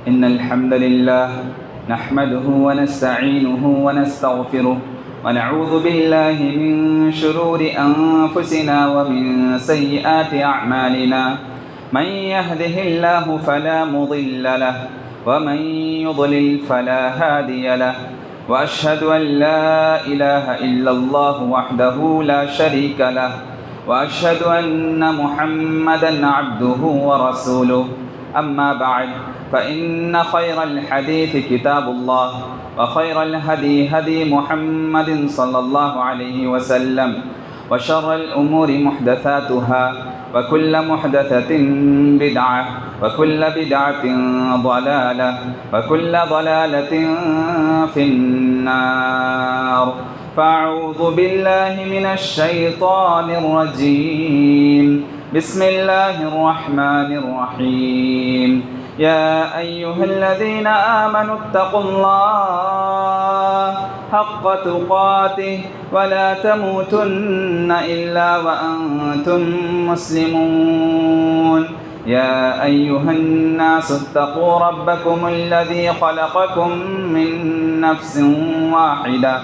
إن الحمد لله نحمده ونستعينه ونستغفره ونعوذ بالله من شرور أنفسنا ومن سيئات أعمالنا من يهده الله فلا مضل له ومن يضلل فلا هادي له وأشهد أن لا إله إلا الله وحده لا شريك له وأشهد أن محمدًا عبده ورسوله أما بعد فإن خير الحديث كتاب الله وخير الهدي هدي محمد صلى الله عليه وسلم وشر الأمور محدثاتها وكل محدثة بدعة وكل بدعة ضلالة وكل ضلالة في النار فأعوذ بالله من الشيطان الرجيم بسم الله الرحمن الرحيم يا أيها الذين آمنوا اتقوا الله حق تقاته ولا تموتن إلا وأنتم مسلمون يا أيها الناس اتقوا ربكم الذي خلقكم من نفس واحدة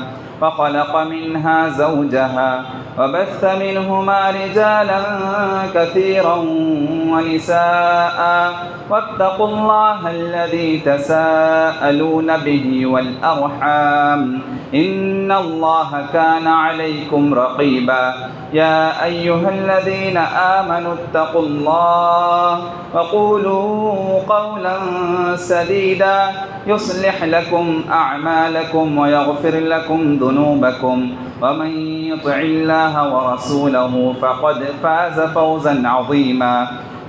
وخلق منها زوجها وبث منهما رجالا كثيرا ونساء واتقوا الله الذي تساءلون به والأرحام إن الله كان عليكم رقيبا يا أيها الذين آمنوا اتقوا الله وقولوا قولا سديدا يصلح لكم أعمالكم ويغفر لكم ذنوبكم ومن يطع الله ورسوله فقد فاز فوزا عظيما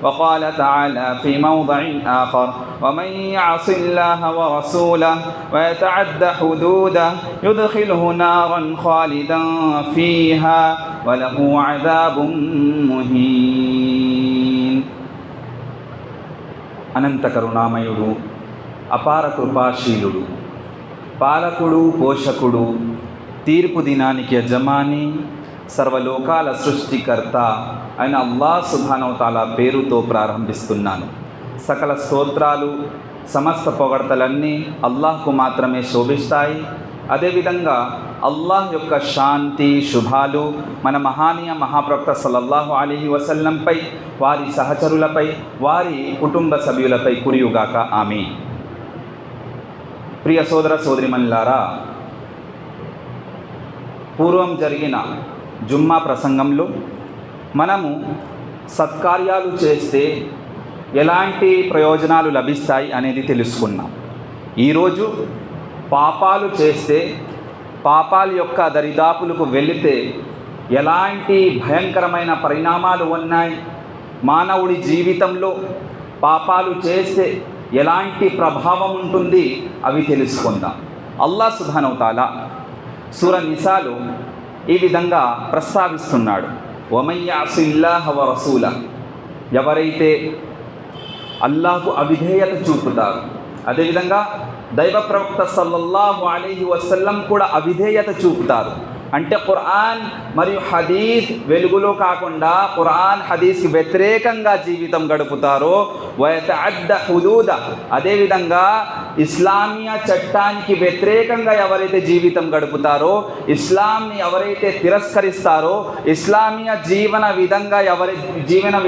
وقال تعالى في موضع آخر ومن يعص الله ورسوله ويتعد حدوده يدخله نارا خالدا فيها وله عذاب مهين అనంత కరుణామయుడు అపార కృపాశీలుడు పాలకుడు పోషకుడు తీర్పు దినానికి యజమాని సర్వలోకాల సృష్టికర్త అయిన అల్లాహ్ సుబ్హానహు వ తఆలా పేరుతో ప్రారంభిస్తున్నాను. సకల స్తోత్రాలు సమస్త పొగడ్తలన్నీ అల్లాహ్కు మాత్రమే శోభిస్తాయి. అదేవిధంగా అల్లాహ్ యొక్క శాంతి శుభాలు మన మహానీయ మహాప్రవక్త సల్లల్లాహు అలైహి వసల్లంపై, వారి సహచరులపై, వారి కుటుంబ సభ్యులపై కురియుగాక. ఆమీన్. ప్రియ సోదర సోదరిమణులారా, పూర్వం జరిగిన జుమ్మా ప్రసంగంలో మనము సత్కార్యాలు చేస్తే ఎలాంటి ప్రయోజనాలు లభిస్తాయి అనేది తెలుసుకున్నాం. ఈరోజు పాపాలు చేస్తే, పాపాల యొక్క దరిదాపులకు వెళితే ఎలాంటి భయంకరమైన పరిణామాలు ఉన్నాయి, మానవుడి జీవితంలో పాపాలు చేస్తే ఎలాంటి ప్రభావం ఉంటుంది అవి తెలుసుకుందాం. అల్లాహ్ సుబ్హానహు వ తఆలా సూరా నిసాలో ఈ విధంగా ప్రస్తావిస్తున్నాడు. వమన్ యఅసిల్లాహ వ రసూలహు, ఎవరైతే అల్లాహ్కు అవిధేయత చూపుతారు, అదేవిధంగా దైవ ప్రవక్త సల్లల్లాహు అలైహి వసల్లం కూడా అవిధేయత చూపుతారు. అంటే ఖురాన్ మరియు హదీస్ వెలుగులో కాకుండా ఖురాన్ హదీస్కి వ్యతిరేకంగా జీవితం గడుపుతారో, వయతఅద్ద హుదూద, అదేవిధంగా ఇస్లామీయ చట్టానికి వ్యతిరేకంగా ఎవరైతే జీవితం గడుపుతారో, ఇస్లాంని ఎవరైతే తిరస్కరిస్తారో, ఇస్లామీయ జీవన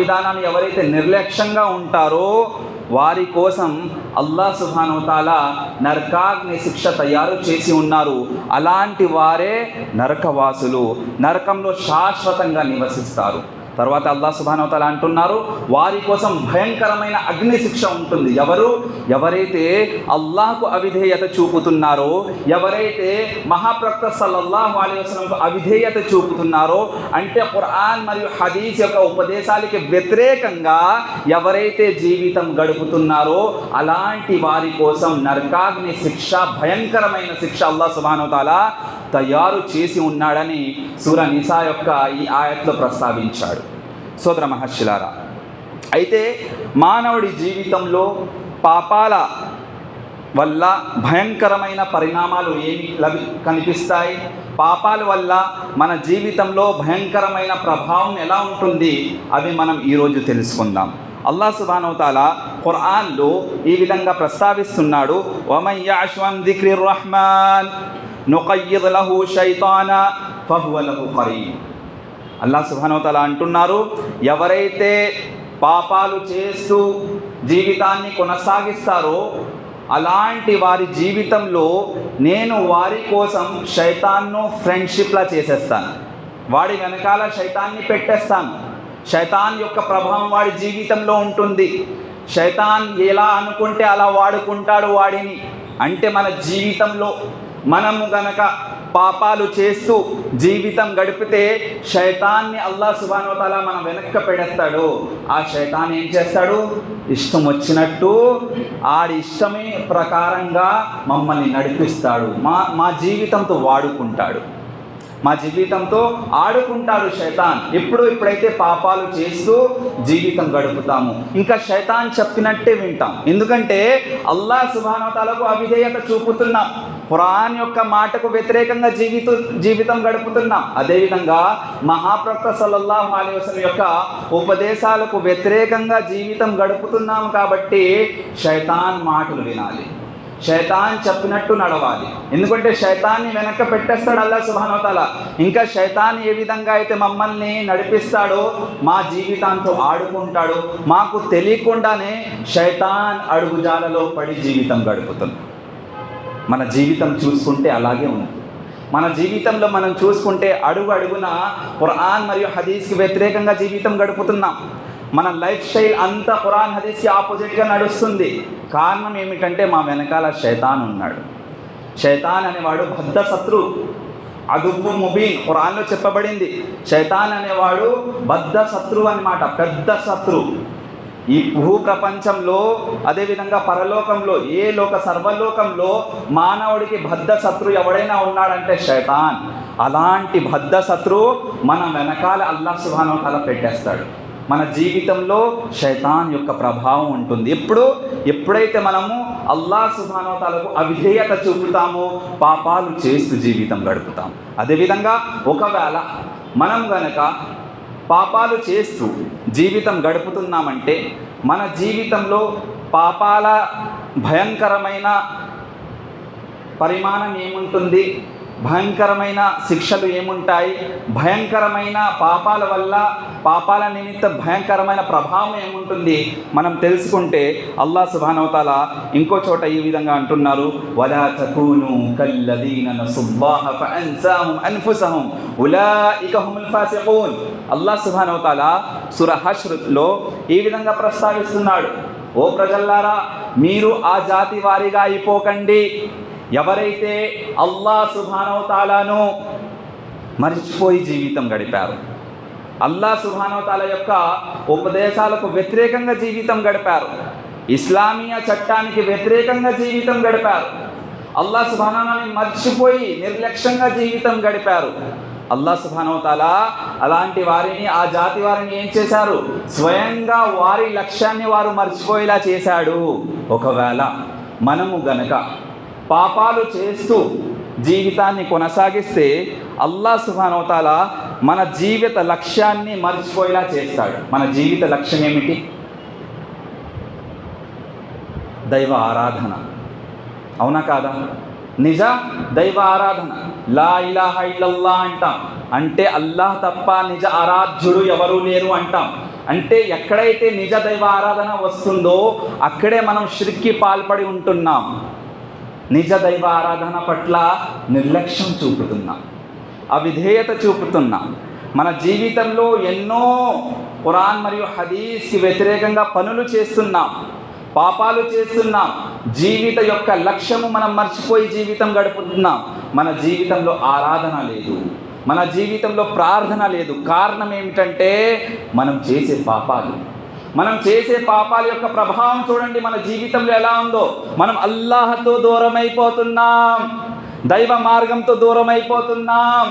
విధానాన్ని ఎవరైతే నిర్లక్ష్యంగా ఉంటారో వారి కోసం అల్లాహ్ సుబ్హానహు వ తఆలా నరకాగ్ని శిక్ష తయారు చేసి ఉన్నారు. అలాంటి వారే నరకవాసులు, నరకంలో శాశ్వతంగా నివసిస్తారు. తర్వాత అల్లాహ్ సుబ్హానహు వ తఆలా అంటున్నారు, వారి కోసం భయంకరమైన అగ్ని శిక్ష ఉంటుంది. ఎవరైతే అల్లాహ్కు అవిధేయత చూపుతున్నారో, ఎవరైతే మహాప్రవక్త సల్లల్లాహు అలైహి వసల్లంకు అవిధేయత చూపుతున్నారో, అంటే ఖురాన్ మరియు హదీస్ యొక్క ఉపదేశాలకి వ్యతిరేకంగా ఎవరైతే జీవితం గడుపుతున్నారో అలాంటి వారి కోసం నరకాగ్ని శిక్ష, భయంకరమైన శిక్ష అల్లాహ్ సుబ్హానహు వ తఆలా తయారు చేసి ఉన్నాడని సూరా నిసా యొక్క ఈ ఆయత్లో ప్రస్తావించాడు. సోదర మహర్షులారా, అయితే మానవుడి జీవితంలో పాపాల వల్ల భయంకరమైన పరిణామాలు ఏమి కనిపిస్తాయి, పాపాల వల్ల మన జీవితంలో భయంకరమైన ప్రభావం ఎలా ఉంటుంది, అవి మనం ఈరోజు తెలుసుకుందాం. అల్లాహ్ సుబ్హానహు వ తఆలా ఖురాన్లో ఈ విధంగా ప్రస్తావిస్తున్నాడు, వమన్ యఅష్ అన్ దిక్రిర్ రహ్మాన్ నుకయ్యిద్ లహు షైతానా ఫహువ లహు కరీన్. అల్లాహ్ సుబ్హానహు వ తఆలా అంటున్నారు, ఎవరైతే పాపాలు చేస్తూ జీవితాన్ని కొనసాగిస్తారో అలాంటి వారి జీవితంలో నేను వారి కోసం శైతాన్ను ఫ్రెండ్షిప్లా చేసేస్తాను. వాడి వెనకాల శైతాన్ని పెట్టేస్తాను. శైతాన్ యొక్క ప్రభావం వాడి జీవితంలో ఉంటుంది. శైతాన్ ఎలా అనుకుంటే అలా వాడుకుంటాడు వాడిని. అంటే మన జీవితంలో మనము గనక పాపాలు చేస్తూ జీవితం గడిపితే శైతాన్ని అల్లాహ్ సుబ్హానహు వ తఆలా మన వెనక్కి పెడతాడు. ఆ శైతాన్ ఏం చేస్తాడు, ఇష్టం వచ్చినట్టు ఆడి ఇష్టమే ప్రకారంగా మమ్మల్ని నడిపిస్తాడు. మా జీవితంతో వాడుకుంటాడు, మా జీవితంతో ఆడుకుంటాడు శైతాన్. ఎప్పుడైతే పాపాలు చేస్తూ జీవితం గడుపుతాము, ఇంకా శైతాన్ చెప్పినట్టే వింటాం. ఎందుకంటే అల్లాహ్ సుబ్హానహు వ తఆలాకు అవిధేయత చూపుతున్నాం, ఖురాన్ యొక్క మాటకు వ్యతిరేకంగా జీవితం గడుపుతున్నాం. అదేవిధంగా మహాప్రవక్త సల్లల్లాహు అలైహి వసల్లం యొక్క ఉపదేశాలకు వ్యతిరేకంగా జీవితం గడుపుతున్నాము. కాబట్టి శైతాన్ మాటలు వినాలి, శైతాన్ చెప్పినట్టు నడవాలి. ఎందుకంటే శైతాన్ని వెనక్కి పెట్టేస్తాడు అల్లాహ్ సుబ్హానహు వ తఆలా. ఇంకా శైతాన్ ఏ విధంగా అయితే మమ్మల్ని నడిపిస్తాడో మా జీవితాంతో ఆడుకుంటాడు. మాకు తెలియకుండానే శైతాన్ అడుగుజాలలో పడి జీవితం గడుపుతుంది. మన జీవితం చూసుకుంటే అలాగే ఉంది. మన జీవితంలో మనం చూసుకుంటే అడుగు అడుగున ఖురాన్ మరియు హదీస్కి వ్యతిరేకంగా జీవితం గడుపుతున్నాం. మన లైఫ్ స్టైల్ అంతా ఖురాన్ హదీస్కి ఆపోజిట్గా నడుస్తుంది. కారణం ఏమిటంటే మా వెనకాల శైతాన్ ఉన్నాడు. శైతాన్ అనేవాడు బద్ధ శత్రువు, అదుపు ముబీన్. ఖురాన్లో చెప్పబడింది శైతాన్ అనేవాడు బద్ధ శత్రువు అన్నమాట, పెద్ద శత్రువు. ఈ భూప్రపంచంలో అదేవిధంగా పరలోకంలో సర్వలోకంలో మానవుడికి బద్ధ శత్రువు ఎవడైనా ఉన్నాడంటే శైతాన్. అలాంటి బద్ధ శత్రువు మన వెనకాల అల్లాహ్ సుబ్హానహు వ తఆలా పెట్టేస్తాడు. మన జీవితంలో శైతాన్ యొక్క ప్రభావం ఉంటుంది. ఎప్పుడైతే మనము అల్లాహ్ సుబ్హానహు వ తఆలాకు అవిధేయత చూపుతామో పాపాలు చేస్తూ జీవితం గడుపుతాం. అదేవిధంగా ఒకవేళ మనం గనక పాపాలు చేస్తూ జీవితం గడుపుతున్నామంటే మన జీవితంలో పాపాల భయంకరమైన పరిమాణం ఏముంటుంది, భయంకరమైన శిక్షలు ఏముంటాయి, భయంకరమైన పాపాల నిమిత్తం భయంకరమైన ప్రభావం ఏముంటుంది మనం తెలుసుకుంటే అల్లాహ్ సుబ్హానహు వ తఆలా ఇంకో చోట ఈ విధంగా అంటున్నారు, వలా తకూను కల్లదీన నసుల్లాహ ఫఅన్సాహుం అన్ఫుసహుం ఉలైక హుముల్ ఫాసిఖూన్. అల్లాహ్ సుబ్హానహు వ తఆలా సూరా హష్ర్లో ఈ విధంగా ప్రస్తావిస్తున్నాడు, ఓ ప్రజల్లారా మీరు ఆ జాతి వారిగా అయిపోకండి. ఎవరైతే అల్లాహ్ సుబ్హానహు వ తఆలాను మర్చిపోయి జీవితం గడిపారు, అల్లాహ్ సుబ్హానహు వ తఆలా యొక్క ఉపదేశాలకు వ్యతిరేకంగా జీవితం గడిపారు, ఇస్లామీయ చట్టానికి వ్యతిరేకంగా జీవితం గడిపారు, అల్లాహ్ సుబ్హానహు వ తఆలాని మర్చిపోయి నిర్లక్ష్యంగా జీవితం గడిపారు, అల్లాహ్ సుబ్హానహు వ తఆలా అలాంటి వారిని, ఆ జాతి వారిని ఏం చేశారు, స్వయంగా వారి లక్ష్యాన్ని వారు మర్చిపోయేలా చేశాడు. ఒకవేళ మనము గనక పాపాలు చేస్తూ జీవితాన్ని కొనసాగిస్తే అల్లాహ్ సుబ్హానహు వ తఆలా మన జీవిత లక్ష్యాన్ని మర్చిపోయేలా చేస్తాడు. మన జీవిత లక్ష్యం ఏమిటి? దైవ ఆరాధన, అవునా కాదా? నిజ దైవ ఆరాధన, లా ఇలాహా ఇల్లల్లాహ్ అంటాం. అంటే అల్లాహ్ తప్ప నిజ ఆరాధ్యుడు ఎవరూ లేరు అంటాం. అంటే ఎక్కడైతే నిజ దైవ ఆరాధన వస్తుందో అక్కడే మనం షిర్క్కి పాల్పడి ఉంటున్నాం. నిజ దైవ ఆరాధన పట్ల నిర్లక్ష్యం చూపుతున్నాం, అవిధేయత చూపుతున్నాం. మన జీవితంలో ఎన్నో ఖురాన్ మరియు హదీస్కి వ్యతిరేకంగా పనులు చేస్తున్నాం, పాపాలు చేస్తున్నాం. జీవిత యొక్క లక్ష్యము మనం మర్చిపోయి జీవితం గడుపుతున్నాం. మన జీవితంలో ఆరాధన లేదు, మన జీవితంలో ప్రార్థన లేదు. కారణం ఏమిటంటే మనం చేసే పాపాల యొక్క ప్రభావం చూడండి మన జీవితంలో ఎలా ఉందో. మనం అల్లాహతో దూరం అయిపోతున్నాం, దైవ మార్గంతో దూరం అయిపోతున్నాం,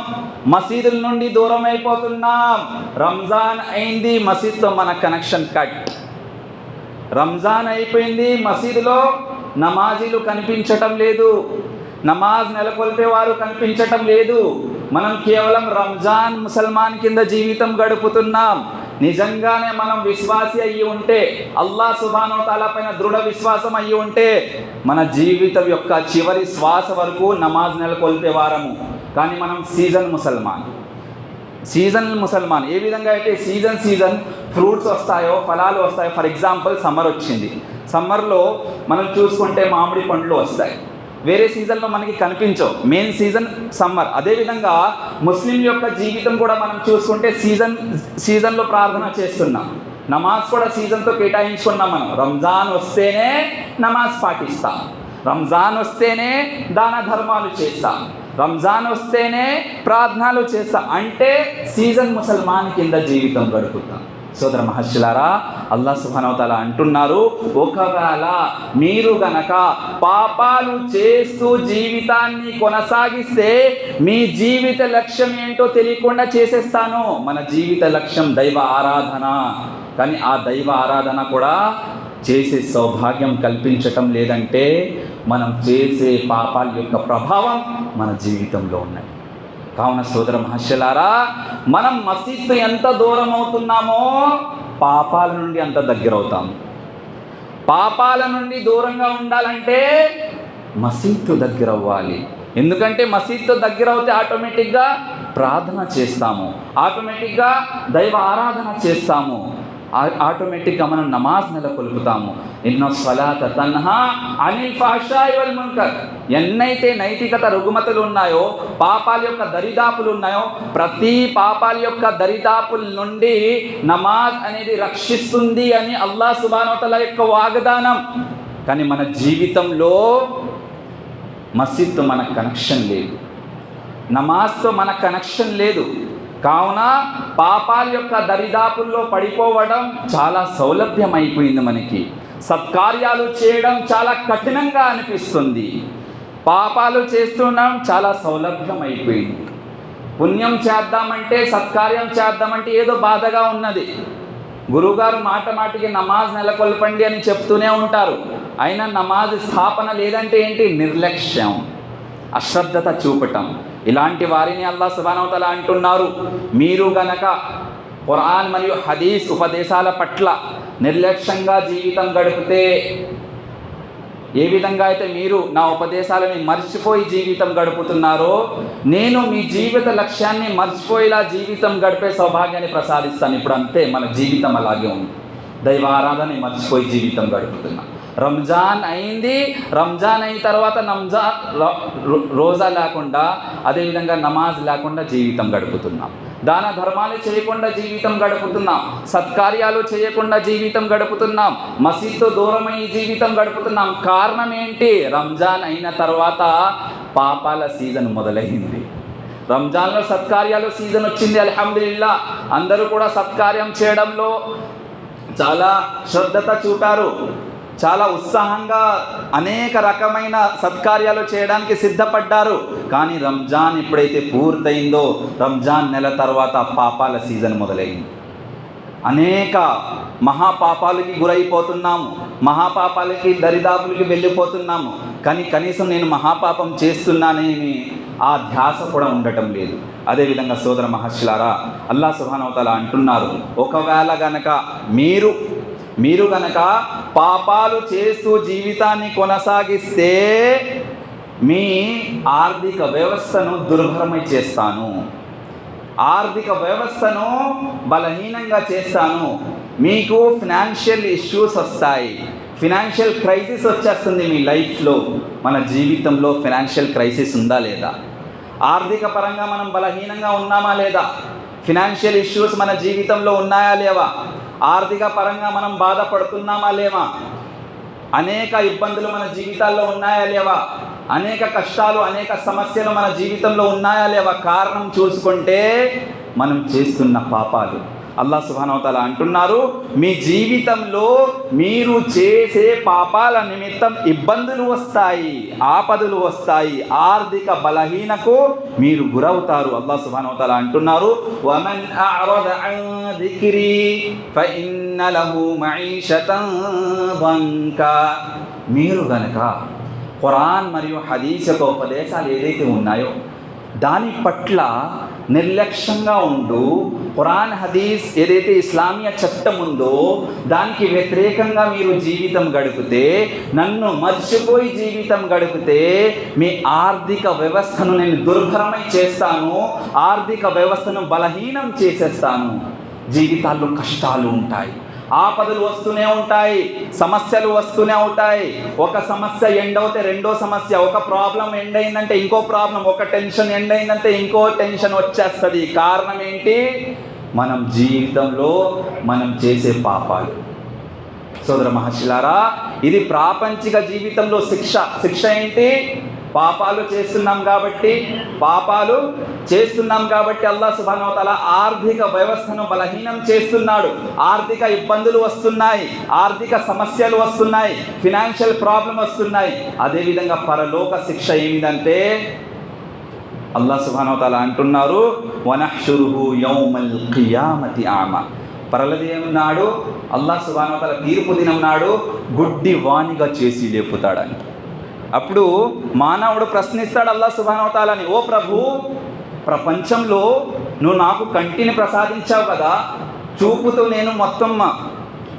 మసీదుల నుండి దూరం అయిపోతున్నాం. రంజాన్ అయింది, మసీద్తో మన కనెక్షన్ కట్. రంజాన్ అయిపోయింది, మసీదులో నమాజీలు కనిపించటం లేదు, నమాజ్ నెలకొల్పే వారు కనిపించటం లేదు. మనం కేవలం రంజాన్ ముసల్మాన్ కింద జీవితం గడుపుతున్నాం. నిజంగానే మనం విశ్వాసి అయ్యి ఉంటే, అల్లాహ్ సుబ్హానహు వ తఆలా పైన దృఢ విశ్వాసం అయ్యి ఉంటే, మన జీవితం యొక్క చివరి శ్వాస వరకు నమాజ్ నెలకొల్పే వారము. కానీ మనం సీజనల్ ముసల్మాన్. ఏ విధంగా అయితే సీజన్ ఫ్రూట్స్ వస్తాయో, ఫలాలు వస్తాయో. ఫర్ ఎగ్జాంపుల్ సమ్మర్ వచ్చింది, సమ్మర్లో మనం చూసుకుంటే మామిడి పండ్లు వస్తాయి. వేరే సీజన్లో మనకి కనిపించవు, మెయిన్ సీజన్ సమ్మర్. అదేవిధంగా ముస్లిం యొక్క జీవితం కూడా మనం చూసుకుంటే సీజన్లో ప్రార్థన చేస్తున్నాం, నమాజ్ కూడా సీజన్తో కేటాయించుకున్నాం. మనం రంజాన్ వస్తేనే నమాజ్ పాటిస్తాం, రంజాన్ వస్తేనే దాన ధర్మాలు చేస్తాం, రంజాన్ వస్తేనే ప్రార్థనలు చేస్తాం. అంటే సీజన్ ముసల్మాన్ కింద జీవితం గడుపుతాం. సోదర మహర్షులారా, అల్లాహ్ సుబ్హానహు వ తఆలా అంటున్నారు, ఒకవేళ మీరు గనక పాపాలు చేస్తూ జీవితాన్ని కొనసాగిస్తే మీ జీవిత లక్ష్యం ఏంటో తెలియకుండా చేసేస్తాను. మన జీవిత లక్ష్యం దైవ ఆరాధన, కానీ ఆ దైవ ఆరాధన కూడా చేసే సౌభాగ్యం కల్పించటం లేదంటే మనం చేసే పాపాల యొక్క ప్రభావం మన జీవితంలో ఉన్నాయి. కావున సోదర మహర్షులారా, మనం మసీద్ ఎంత దూరం అవుతున్నామో పాపాల నుండి అంత దగ్గర అవుతాము. పాపాల నుండి దూరంగా ఉండాలంటే మసీద్ దగ్గర అవ్వాలి. ఎందుకంటే మసీద్ దగ్గర అవుతే ఆటోమేటిక్గా ప్రార్థన చేస్తాము, ఆటోమేటిక్గా దైవ ఆరాధన చేస్తాము, ఆటోమేటిక్గా మనం నమాజ్ నెలకొల్పుతాము. ఇన్న స్వలాత తన్హా అనిల్ ఫహషాయి వల్ మున్కర్. ఎన్నైతే నైతికత రుగ్మతలు ఉన్నాయో, పాపాల యొక్క దరిదాపులు ఉన్నాయో, ప్రతి పాపాల యొక్క దరిదాపుల నుండి నమాజ్ అనేది రక్షిస్తుంది అని అల్లాహ్ సుబ్హానహు వ తఆలా యొక్క వాగ్దానం. కానీ మన జీవితంలో మసీద్తో మన కనెక్షన్ లేదు, నమాజ్తో మన కనెక్షన్ లేదు. కావున పాపాల యొక్క దరిదాపుల్లో పడిపోవడం చాలా సౌలభ్యం అయిపోయింది. మనకి సత్కార్యాలు చేయడం చాలా కఠినంగా అనిపిస్తుంది, పాపాలు చేస్తున్నాం చాలా సౌలభ్యం అయిపోయింది. పుణ్యం చేద్దామంటే, సత్కార్యం చేద్దామంటే ఏదో బాధగా ఉన్నది. గురువుగారు మాటికి నమాజ్ నెలకొల్పండి అని చెప్తూనే ఉంటారు, అయినా నమాజ్ స్థాపన లేదంటే ఏంటి? నిర్లక్ష్యం, అశ్రద్ధత చూపటం. ఇలాంటి వారిని అల్లాహ్ సుబ్హానహు వ తఆలా అంటున్నారు, మీరు గనక ఖురాన్ మరియు హదీస్ ఉపదేశాల పట్ల నిర్లక్ష్యంగా జీవితం గడిపితే, ఏ విధంగా అయితే మీరు నా ఉపదేశాలని మర్చిపోయి జీవితం గడుపుతున్నారో, నేను మీ జీవిత లక్ష్యాన్ని మర్చిపోయేలా జీవితం గడిపే సౌభాగ్యాన్ని ప్రసాదిస్తాను. ఇప్పుడు అంతే, మన జీవితం అలాగే ఉంది. దైవ ఆరాధన మర్చిపోయి జీవితం గడుపుతున్నాం. రంజాన్ అయింది, రంజాన్ అయిన తర్వాత రోజా లేకుండా, అదేవిధంగా నమాజ్ లేకుండా జీవితం గడుపుతున్నాం. దాన ధర్మాలు చేయకుండా జీవితం గడుపుతున్నాం, సత్కార్యాలు చేయకుండా జీవితం గడుపుతున్నాం, మసీద్తో దూరమయ్యి జీవితం గడుపుతున్నాం. కారణం ఏంటి? రంజాన్ అయిన తర్వాత పాపాల సీజన్ మొదలైంది. రంజాన్లో సత్కార్యాలు సీజన్ వచ్చింది, అల్హమ్దులిల్లా. అందరూ కూడా సత్కార్యం చేయడంలో చాలా శ్రద్ధత చూపారు, చాలా ఉత్సాహంగా అనేక రకమైన సత్కార్యాలు చేయడానికి సిద్ధపడ్డారు. కానీ రంజాన్ ఎప్పుడైతే పూర్తయిందో, రంజాన్ నెల తర్వాత పాపాల సీజన్ మొదలైంది. అనేక మహాపాపాలకి గురైపోతున్నాము, మహాపాపాలకి దరిదాపులకి వెళ్ళిపోతున్నాము. కానీ కనీసం నేను మహాపాపం చేస్తున్నానని ఆ ధ్యాస కూడా ఉండటం లేదు. అదేవిధంగా సోదర మహర్షులారా, అల్లాహ్ సుబ్హానహు వ తఆలా అంటున్నారు, ఒకవేళ గనక మీరు గనక పాపాలు చేస్తూ జీవితాన్ని కొనసాగిస్తే మీ ఆర్థిక వ్యవస్థను దుర్భరమై చేస్తాను, ఆర్థిక వ్యవస్థను బలహీనంగా చేస్తాను. మీకు ఫినాన్షియల్ ఇష్యూస్ వస్తాయి, ఫినాన్షియల్ క్రైసిస్ వచ్చేస్తుంది మీ లైఫ్లో. మన జీవితంలో ఫినాన్షియల్ క్రైసిస్ ఉందా లేదా? ఆర్థిక పరంగా మనం బలహీనంగా ఉన్నామా లేదా? ఫినాన్షియల్ ఇష్యూస్ మన జీవితంలో ఉన్నాయా లేవా? ఆర్థిక పరంగా మనం బాధపడుతున్నామా లేవా? అనేక ఇబ్బందులు మన జీవితాల్లో ఉన్నాయా లేవా? అనేక కష్టాలు, అనేక సమస్యలు మన జీవితంలో ఉన్నాయా లేవా? కారణం చూసుకుంటే మనం చేస్తున్న పాపాలు. అల్లాహ్ సుబ్హానహు వ తఆలా అంటున్నారు, మీ జీవితంలో మీరు చేసే పాపాల నిమిత్తం ఇబ్బందులు వస్తాయి, ఆపదలు వస్తాయి, ఆర్థిక బలహీనకు మీరు గురవుతారు. అల్లాహ్ సుబ్హానహు వ తఆలా అంటున్నారు, వమన్ అ'రద అన్ దిక్రీ ఫఇన్న లహు మঈషతన్ దంకా. మీరు గనక ఖురాన్ మరియు హదీస్ యొక్క ఉపదేశాలు ఏదైతే ఉన్నాయో దాని పట్ల నిర్లక్ష్యంగా ఉంటూ ఖురాన్ హదీస్ ఏదైతే ఇస్లామీయ చట్టం ఉందో దానికి వ్యతిరేకంగా మీరు జీవితం గడిపితే, నన్ను మర్చిపోయి జీవితం గడిపితే మీ ఆర్థిక వ్యవస్థను నేను దుర్భరమై చేస్తాను, ఆర్థిక వ్యవస్థను బలహీనం చేసేస్తాను. జీవితాల్లో కష్టాలు ఉంటాయి, ఆపదలు వస్తూనే ఉంటాయి, సమస్యలు వస్తూనే ఉంటాయి. ఒక సమస్య ఎండ్ అవుతే రెండో సమస్య, ఒక ప్రాబ్లం ఎండ్ అయిందంటే ఇంకో ప్రాబ్లం, ఒక టెన్షన్ ఎండ్ అయిందంటే ఇంకో టెన్షన్ వచ్చేస్తుంది. కారణం ఏంటి? మనం జీవితంలో మనం చేసే పాపాలు. సోదర మహర్షులారా, ఇది ప్రాపంచిక జీవితంలో శిక్ష ఏంటి? పాపాలు చేస్తున్నాం కాబట్టి అల్లాహ్ సుబ్హానహు వ తఆలా ఆర్థిక వ్యవస్థను బలహీనం చేస్తున్నాడు. ఆర్థిక ఇబ్బందులు వస్తున్నాయి, ఆర్థిక సమస్యలు వస్తున్నాయి, ఫినాన్షియల్ ప్రాబ్లం వస్తున్నాయి. అదేవిధంగా పరలోక శిక్ష ఏమిటంటే అల్లాహ్ సుబ్హానహు వ తఆలా అంటున్నారు, వనహ్షురుహు యౌమల్ ఖియామతి ఆమా. పరలోకం నాడు అల్లాహ్ సుబ్హానహు వ తఆలా తీర్పు దినం నాడు గుడ్డి వాణిగా చేసి లేపుతాడని. అప్పుడు మానవుడు ప్రశ్నిస్తాడు అల్లాహ్ సుబ్హానహు వ తఆలాని, ఓ ప్రభు, ప్రపంచంలో నువ్వు నాకు కంటిని ప్రసాదించావు కదా, చూపుతో నేను మొత్తం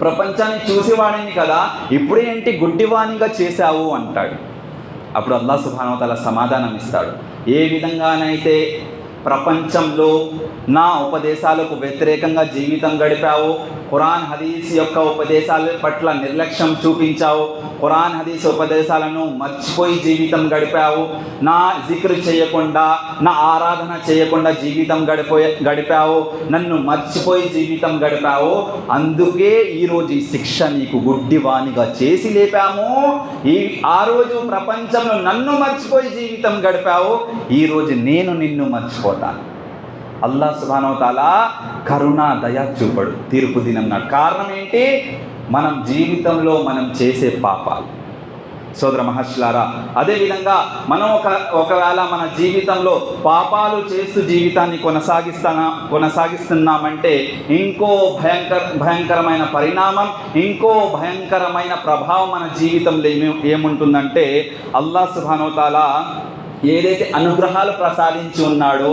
ప్రపంచాన్ని చూసేవాడిని కదా, ఇప్పుడు ఏంటి గుడ్డివాణిగా చేశావు అంటాడు. అప్పుడు అల్లాహ్ సుబ్హానహు వ తఆలా సమాధానం ఇస్తాడు, ఏ విధంగానైతే ప్రపంచంలో నా ఉపదేశాలకు వ్యతిరేకంగా జీవితం గడిపావు, ఖురాన్ హదీస్ యొక్క ఉపదేశాల పట్ల నిర్లక్ష్యం చూపించావు, ఖురాన్ హదీస్ ఉపదేశాలను మర్చిపోయి జీవితం గడిపావు, నా జిక్ర్ చేయకుండా, నా ఆరాధన చేయకుండా జీవితం గడిపావు, నన్ను మర్చిపోయి జీవితం గడిపావు, అందుకే ఈరోజు ఈ శిక్ష నీకు గుడ్డివాణిగా చేసి లేపాము. ఆ రోజు ప్రపంచంలో నన్ను మర్చిపోయి జీవితం గడిపావు, ఈరోజు నేను నిన్ను మర్చిపోతాను. అల్లాహ్ సుబ్హానహు వ తఆలా కరుణా దయ చూపడు తీర్పు దినం నాడు. కారణం ఏంటి? మనం జీవితంలో మనం చేసే పాపాలు. సోదర మహర్షులారా, అదేవిధంగా మనం ఒకవేళ మన జీవితంలో పాపాలు చేస్తూ జీవితాన్ని కొనసాగిస్తున్నామంటే ఇంకో భయంకరమైన పరిణామం, ఇంకో భయంకరమైన ప్రభావం మన జీవితంలో ఏముంటుందంటే, అల్లాహ్ సుబ్హానహు వ తఆలా ఏదైతే అనుగ్రహాలు ప్రసాదించి ఉన్నాడో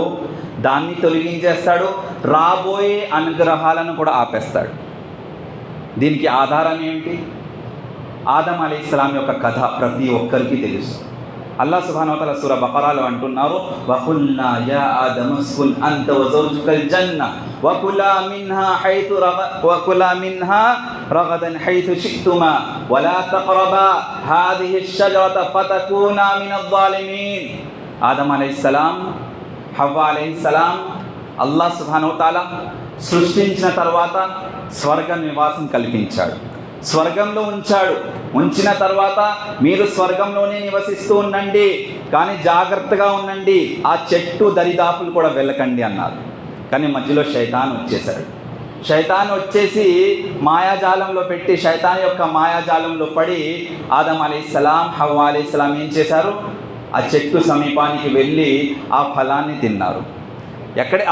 దాన్ని తొలగించేస్తాడు, రాబోయే అనుగ్రహాలను కూడా ఆపేస్తాడు. దీనికి ఆధారం ఏంటి? ఆదం అలైహిస్సలాం యొక్క కథ ప్రతి ఒక్కరికి తెలుసు. అల్లాహ్ సుబ్హానహు వ తఆలా సూరా బకరాలో అంటున్నారు, వకుల్నా యా ఆదము ఉస్కున్ అంత వజౌజుకల్ జన్న వకులా మిన్హా రగదన్ హైతు షి'తుమా వలా తక్రబా హాదిహి షజరత ఫతకూనా మినద్ జాలిమీన్. ఆదం అలైహిస్సలాం, హవ్వ అలైహిస్సలాం అల్లాహ్ సుబ్హానహు వ తఆలా సృష్టించిన తర్వాత స్వర్గ నివాసం కల్పించాడు, స్వర్గంలో ఉంచిన తర్వాత మీరు స్వర్గంలోనే నివసిస్తూ ఉండండి, కానీ జాగ్రత్తగా ఉండండి, ఆ చెట్టు దరిదాపులు కూడా వెళ్ళకండి అన్నారు. కానీ మధ్యలో శైతాన్ వచ్చేసాడు. శైతాన్ వచ్చేసి మాయాజాలంలో పెట్టి, శైతాన్ యొక్క మాయాజాలంలో పడి ఆదం అలైహిస్సలాం, హవ్వ అలైహిస్సలాం ఏం చేశారు? ఆ చెట్టు సమీపానికి వెళ్ళి ఆ ఫలాన్ని తిన్నారు.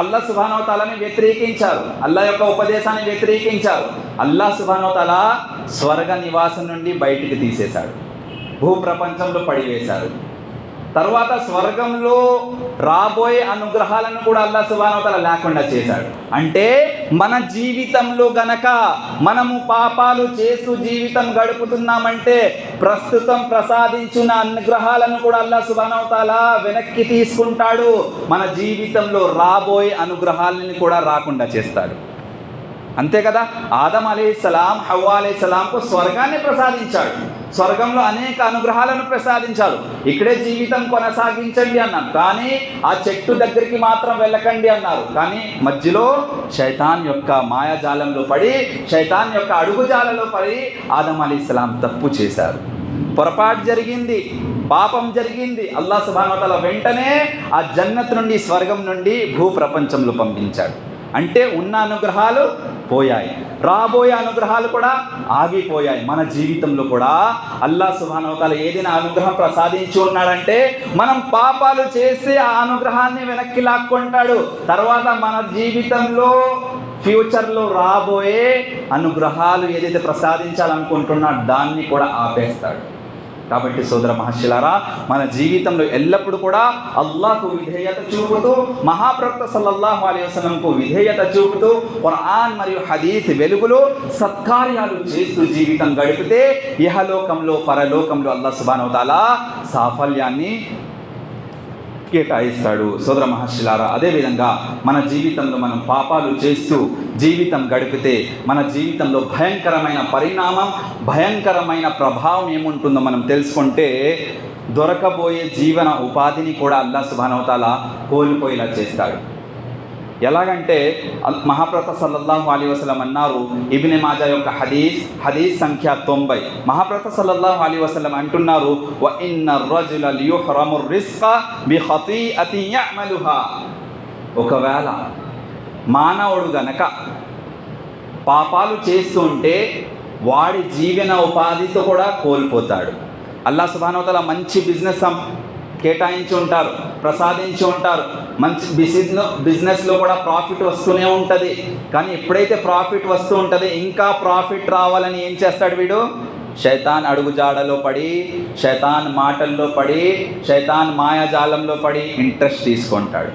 అల్లాహ్ సుబ్హానహు వ తఆలాని వ్యతిరేకించారు, అల్లాహ్ యొక్క ఉపదేశాన్ని వ్యతిరేకించారు. అల్లాహ్ సుబ్హానహు వ తఆలా స్వర్గ నివాసం నుండి బయటికి తీసేశాడు, భూప్రపంచంలో పడివేశాడు. తర్వాత స్వర్గంలో రాబోయే అనుగ్రహాలను కూడా అల్లాహ్ సుబ్హానహు వ తఆలా లేకుండా చేశాడు. అంటే మన జీవితంలో గనక మనము పాపాలు చేస్తూ జీవితం గడుపుతున్నామంటే ప్రస్తుతం ప్రసాదించిన అనుగ్రహాలను కూడా అల్లాహ్ సుబ్హానహు వ తఆలా వెనక్కి తీసుకుంటాడు, మన జీవితంలో రాబోయే అనుగ్రహాలను కూడా రాకుండా చేస్తాడు. అంతే కదా, ఆదం అలైహిస్సలాం, హవ్వ అలైహిస్సలాంకు స్వర్గాన్ని ప్రసాదించాడు, స్వర్గంలో అనేక అనుగ్రహాలను ప్రసాదించాడు. ఇక్కడే జీవితం కొనసాగించండి అన్నాను, కానీ ఆ చెట్టు దగ్గరికి మాత్రం వెళ్ళకండి అన్నారు. కానీ మధ్యలో శైతాన్ యొక్క మాయాజాలంలో పడి, శైతాన్ యొక్క అడుగుజాలలో పడి ఆదం అలైహిస్సలాం తప్పు చేశారు, పొరపాటు జరిగింది, పాపం జరిగింది. అల్లాహ్ సుబ్హానహు వ తఆలా వెంటనే ఆ జన్నత్ నుండి, స్వర్గం నుండి భూప్రపంచంలో పంపించాడు. అంటే ఉన్న అనుగ్రహాలు పోయాయి, రాబోయే అనుగ్రహాలు కూడా ఆగిపోయాయి. మన జీవితంలో కూడా అల్లాహ్ సుబ్హానహు వ తఆలా ఏదైనా అనుగ్రహం ప్రసాదించి ఉన్నాడంటే మనం పాపాలు చేస్తే ఆ అనుగ్రహాన్ని వెనక్కి లాక్కుంటాడు. తర్వాత మన జీవితంలో ఫ్యూచర్లో రాబోయే అనుగ్రహాలు ఏదైతే ప్రసాదించాలనుకుంటున్నాడో దాన్ని కూడా ఆపేస్తాడు. కాబట్టి సోదర మహర్షులారా, మన జీవితంలో ఎల్లప్పుడూ కూడా అల్లాహకు విధేయత చూపుతూ, మహాప్రవక్త సల్లల్లాహు అలైహి వసల్లంకు విధేయత చూపుతూ, ఖురాన్ మరియు హదీస్ వెలుగులో సత్కార్యాలు చేస్తూ జీవితం గడిపితే ఇహలోకంలో పరలోకంలో అల్లాహ్ సుబ్హానహు వ తఆలా సాఫల్యాన్ని కేటాయిస్తాడు. సోదర మహర్షులారా, అదేవిధంగా మన జీవితంలో మనం పాపాలు చేస్తూ జీవితం గడిపితే మన జీవితంలో భయంకరమైన పరిణామం, భయంకరమైన ప్రభావం ఏముంటుందో మనం తెలుసుకుంటే దొరకబోయే జీవన ఉపాధిని కూడా అల్లాహ్ సుబ్హానహు వ తఆలా కోల్పోయేలా చేస్తాడు. ఎలాగంటే మహాప్రవక్త సల్లల్లాహు అలైహి వసల్లం అన్నారు, ఇబ్నే మాజా యొక్క హదీస్ సంఖ్య 90, మహాప్రవక్త సల్లల్లాహు అలైహి వసల్లం అంటున్నారు, వ ఇన్న రజుల లియుహ్రము రిజ్క బి ఖతీఅతి యఅమలుహా. ఒకవేళ మానవుడు గనక పాపాలు చేస్తూ ఉంటే వాడి జీవన ఉపాధితో కూడా కోల్పోతాడు. అల్లాహ్ సుబ్హానహు వ తఆలా మంచి బిజినెస్ కేటాయించి ఉంటారు, ప్రసాదించి ఉంటారు. మంచి బిజినెస్లో కూడా ప్రాఫిట్ వస్తూనే ఉంటుంది. కానీ ఎప్పుడైతే ప్రాఫిట్ వస్తూ ఉంటుంది, ఇంకా ప్రాఫిట్ రావాలని ఏం చేస్తాడు వీడు? శైతాన్ అడుగుజాడలో పడి, శైతాన్ మాటల్లో పడి, శైతాన్ మాయాజాలంలో పడి ఇంట్రెస్ట్ తీసుకుంటాడు.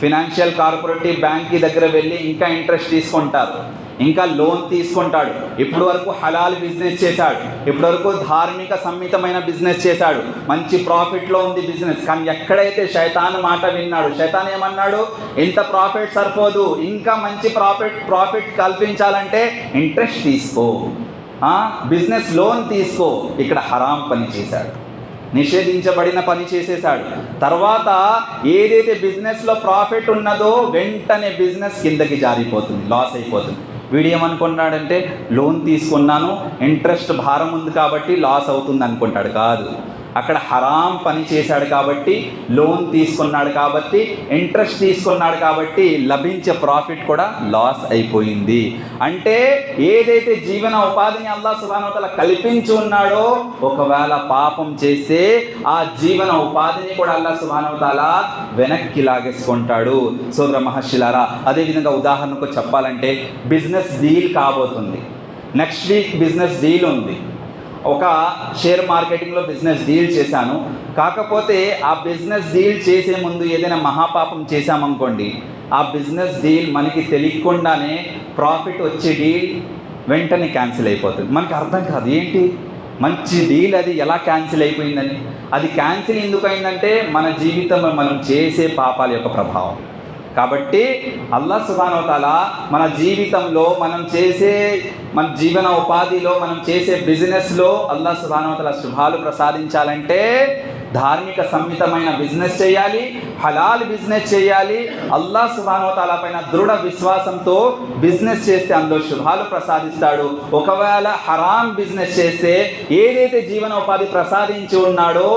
ఫినాన్షియల్ కార్పొరేటివ్ బ్యాంక్ దగ్గర వెళ్ళి ఇంకా ఇంట్రెస్ట్ తీసుకుంటారు, ఇంకా లోన్ తీసుకుంటాడు. ఇప్పటి వరకు హలాల్ బిజినెస్ చేశాడు, ఇప్పటి వరకు ధార్మిక సమ్మితమైన బిజినెస్ చేశాడు, మంచి ప్రాఫిట్లో ఉంది బిజినెస్. కానీ ఎక్కడైతే శైతాన్ మాట విన్నాడు, శైతాన్ ఏమన్నాడు? ఇంత ప్రాఫిట్ సరిపోదు, ఇంకా మంచి ప్రాఫిట్ కల్పించాలంటే ఇంట్రెస్ట్ తీసుకో, బిజినెస్ లోన్ తీసుకో. ఇక్కడ హరాం పని చేశాడు, నిషేధించబడిన పని చేసేశాడు. తర్వాత ఏదైతే బిజినెస్లో ప్రాఫిట్ ఉన్నదో వెంటనే బిజినెస్ కిందకి జారిపోతుంది, లాస్ అయిపోతుంది. వీడు ఏమనుకున్నాడంటే లోన్ తీసుకున్నాను, ఇంట్రెస్ట్ భారం ఉంది కాబట్టి లాస్ అవుతుంది అనుకుంటాడు. కాదు, అక్కడ హరాం పని చేశాడు కాబట్టి, లోన్ తీసుకున్నాడు కాబట్టి, ఇంట్రెస్ట్ తీసుకున్నాడు కాబట్టి లభించే ప్రాఫిట్ కూడా లాస్ అయిపోయింది. అంటే ఏదైతే జీవన ఉపాధిని అల్లాహ్ సుబ్హానహు వ తఆలా కల్పించి ఉన్నాడో, ఒకవేళ పాపం చేస్తే ఆ జీవన ఉపాధిని కూడా అల్లాహ్ సుబ్హానహు వ తఆలా వెనక్కి లాగేసుకుంటాడు. సోదర మహర్షులారా, అదేవిధంగా ఉదాహరణకు చెప్పాలంటే బిజినెస్ డీల్ కాబోతుంది, నెక్స్ట్ వీక్ బిజినెస్ డీల్ ఉంది. ఒక షేర్ మార్కెటింగ్లో బిజినెస్ డీల్ చేశాను. కాకపోతే ఆ బిజినెస్ డీల్ చేసే ముందు ఏదైనా మహాపాపం చేశామనుకోండి, ఆ బిజినెస్ డీల్ మనకి తెలియకుండానే ప్రాఫిట్ వచ్చే డీల్ వెంటనే క్యాన్సిల్ అయిపోతుంది. మనకు అర్థం కాదు, ఏంటి మంచి డీల్ అది ఎలా క్యాన్సిల్ అయిపోయిందని. అది క్యాన్సిల్ ఎందుకు అయిందంటే మన జీవితంలో మనం చేసే పాపాల యొక్క ప్రభావం. కాబట్టి అల్లాహ్ సుబ్హానహు వ తఆలా మన జీవితంలో మనం చేసే మన జీవన ఉపాధిలో మనం చేసే బిజినెస్లో అల్లాహ్ సుబ్హానహు వ తఆలా శుభాలు ప్రసాదించాలంటే ధార్మిక సమ్మితమైన బిజినెస్ చేయాలి, హలాల్ బిజినెస్ చేయాలి. అల్లాహ్ సుబ్హానహు వ తఆలా పైన దృఢ విశ్వాసంతో బిజినెస్ చేస్తే అందులో శుభాలు ప్రసాదిస్తాడు. ఒకవేళ హరాం బిజినెస్ చేస్తే ఏదైతే జీవన ఉపాధి ప్రసాదించి ఉన్నాడో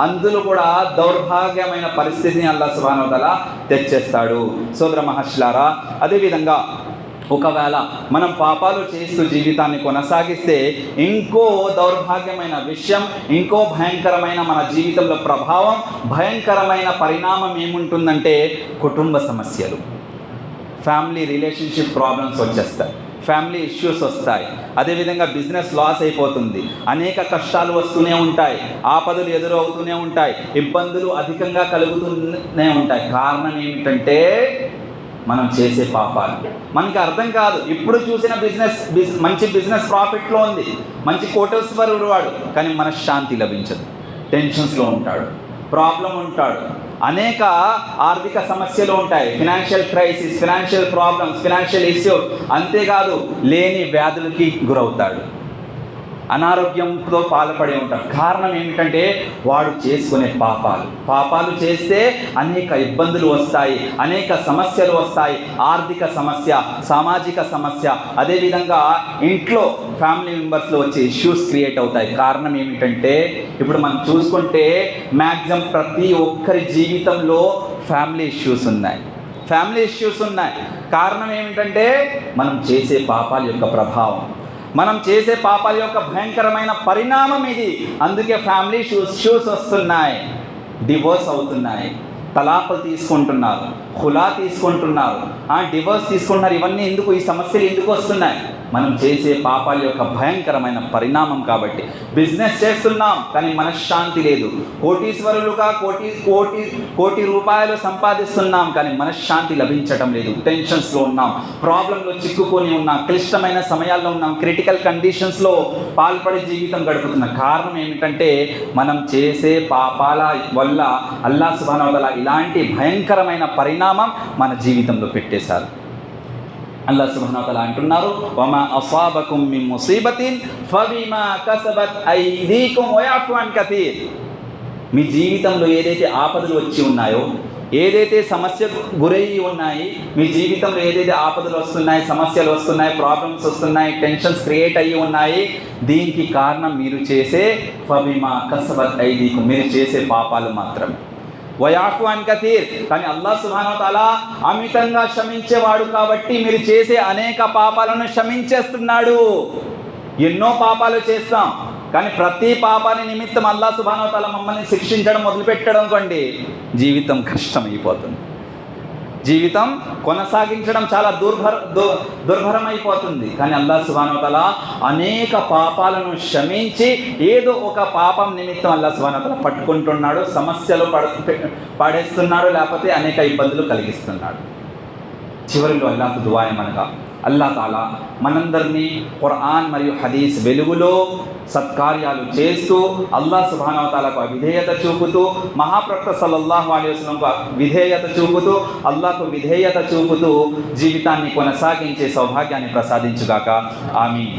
అందులో కూడా దౌర్భాగ్యమైన పరిస్థితిని అల్లాహ్ సుబ్హానహు వ తఆలా తెచ్చేస్తాడు. సోదర మహర్షులారా, అదేవిధంగా ఒకవేళ మనం పాపాలు చేస్తూ జీవితాన్ని కొనసాగిస్తే ఇంకో దౌర్భాగ్యమైన విషయం, ఇంకో భయంకరమైన మన జీవితంలో ప్రభావం, భయంకరమైన పరిణామం ఏముంటుందంటే కుటుంబ సమస్యలు, ఫ్యామిలీ రిలేషన్షిప్ ప్రాబ్లమ్స్ వచ్చేస్తాయి, ఫ్యామిలీ ఇష్యూస్ వస్తాయి. అదేవిధంగా బిజినెస్ లాస్ అయిపోతుంది, అనేక కష్టాలు వస్తూనే ఉంటాయి, ఆపదలు ఎదురవుతూనే ఉంటాయి, ఇబ్బందులు అధికంగా కలుగుతూనే ఉంటాయి. కారణం ఏమిటంటే మనం చేసే పాపాలు. మనకి అర్థం కాదు, ఇప్పుడు చూసిన మంచి బిజినెస్ ప్రాఫిట్లో ఉంది, మంచి కోటేశ్వరుడు వాడు, కానీ మనశ్శాంతి లభించదు, టెన్షన్స్లో ఉంటాడు, ప్రాబ్లం ఉంటాడు, అనేక ఆర్థిక సమస్యలు ఉంటాయి, financial crisis, financial problems, financial issues. అంతేకాదు లేని వ్యాధులకి గురవుతాడు, అనారోగ్యంతో పాల్పడి ఉంటాడు. కారణం ఏమిటంటే వాడు చేసుకునే పాపాలు చేస్తే అనేక ఇబ్బందులు వస్తాయి, అనేక సమస్యలు వస్తాయి. ఆర్థిక సమస్య, సామాజిక సమస్య, అదేవిధంగా ఇంట్లో ఫ్యామిలీ మెంబర్స్లో వచ్చే ఇష్యూస్ క్రియేట్ అవుతాయి. కారణం ఏమిటంటే ఇప్పుడు మనం చూసుకుంటే మ్యాక్సిమం ప్రతి ఒక్కరి జీవితంలో ఫ్యామిలీ ఇష్యూస్ ఉన్నాయి. కారణం ఏమిటంటే మనం చేసే పాపాల యొక్క ప్రభావం, మనం చేసే పాపాల యొక్క భయంకరమైన పరిణామం ఇది. అందుకే ఫ్యామిలీ ఇష్యూస్ వస్తున్నాయి, డివోర్స్ అవుతున్నాయి, తలాకులు తీసుకుంటున్నారు, ఖులా తీసుకుంటున్నారు, డివోర్స్ తీసుకుంటున్నారు. ఇవన్నీ ఎందుకు, ఈ సమస్యలు ఎందుకు వస్తున్నాయి? మనం చేసే పాపాల యొక్క భయంకరమైన పరిణామం. కాబట్టి బిజినెస్ చేస్తున్నాం కానీ మనశ్శాంతి లేదు, కోటీశ్వరులుగా కోటి రూపాయలు సంపాదిస్తున్నాం కానీ మనశ్శాంతి లభించటం లేదు, టెన్షన్స్లో ఉన్నాం, ప్రాబ్లంలో చిక్కుకొని ఉన్నాం, క్లిష్టమైన సమయాల్లో ఉన్నాం, క్రిటికల్ కండిషన్స్లో పాల్పడి జీవితం గడుపుతున్నాం. కారణం ఏమిటంటే మనం చేసే పాపాల వల్ల అల్లాహ్ సుబ్హానహు వ తఆలా ఇలాంటి భయంకరమైన పరిణామం మన జీవితంలో పెట్టేశారు. అల్లాహ్ సుబ్హానహు వ తఆలా అంటున్నారు, వమా అసాబకుం మిన్ ముసీబతిన్ ఫబిమా కసబత్ ఐదీకుం వయఫు అన్ కతీర్. మీ జీవితంలో ఏదైతే ఆపదలు వచ్చి ఉన్నాయో, ఏదైతే సమస్యకు గురయ్యి ఉన్నాయి, మీ జీవితంలో ఏదైతే ఆపదలు వస్తున్నాయి, సమస్యలు వస్తున్నాయి, ప్రాబ్లమ్స్ వస్తున్నాయి, టెన్షన్స్ క్రియేట్ అయ్యి ఉన్నాయి, దీనికి కారణం మీరు చేసే ఫబిమా కసబత్ ఐదీకుం, మీరు చేసే పాపాలు మాత్రమే. వయాఫు అన్ కతీర్, కానీ అల్లాహ్ సుబ్హానహు వ తఆలా అమితంగా క్షమించేవాడు కాబట్టి మీరు చేసే అనేక పాపాలను క్షమించేస్తున్నాడు. ఎన్నో పాపాలు చేస్తాం కానీ ప్రతి పాపాన్ని నిమిత్తం అల్లాహ్ సుబ్హానహు వ తఆలా మమ్మల్ని శిక్షించడం మొదలుపెట్టడం కండి జీవితం కష్టమైపోతుంది, జీవితం కొనసాగించడం చాలా దుర్భరమైపోతుంది. కానీ అల్లాహ్ సుబ్హానహు వ తఆలా అనేక పాపాలను క్షమించి ఏదో ఒక పాపం నిమిత్తం అల్లాహ్ సుబ్హానహు వ తఆలా పట్టుకుంటున్నాడు, సమస్యలు పడేస్తున్నాడు, లేకపోతే అనేక ఇబ్బందులు కలిగిస్తున్నాడు. చివరిలో అల్లాహ్ దుఆ ఏమనగా, అల్లాహ్ తాలా మనందరినీ ఖురాన్ మరియు హదీస్ వెలుగులో సత్కార్యాలు చేస్తూ అల్లాహ్ సుబ్హానహు వ తఆలాకు విధేయత చూపుతూ, మహాప్రవక్త సల్లల్లాహు అలైహి వసల్లంకు విధేయత చూపుతూ, అల్లాహకు విధేయత చూపుతూ జీవితాన్ని కొనసాగించే సౌభాగ్యాన్ని ప్రసాదించుగాక. ఆమీన్.